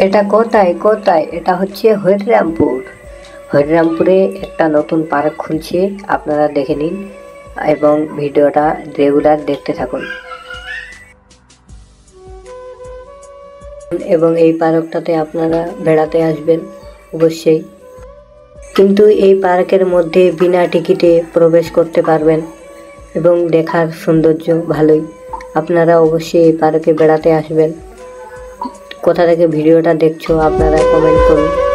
এটা কোথায় কোথায়? এটা হচ্ছে হরিরামপুর। হরিরামপুরে একটা নতুন পার্ক খুলছে, আপনারা দেখে নিন এবং ভিডিওটা রেগুলার দেখতে থাকুন। এবং এই পার্কটাতে আপনারা বেড়াতে আসবেন অবশ্যই, কিন্তু এই পার্কের মধ্যে বিনা টিকিটে প্রবেশ করতে পারবেন এবং দেখার সৌন্দর্য ভালোই। আপনারা অবশ্যই এই পার্কে বেড়াতে আসবেন। কোথা থেকে ভিডিওটা দেখছো আপনারা কমেন্ট করুন।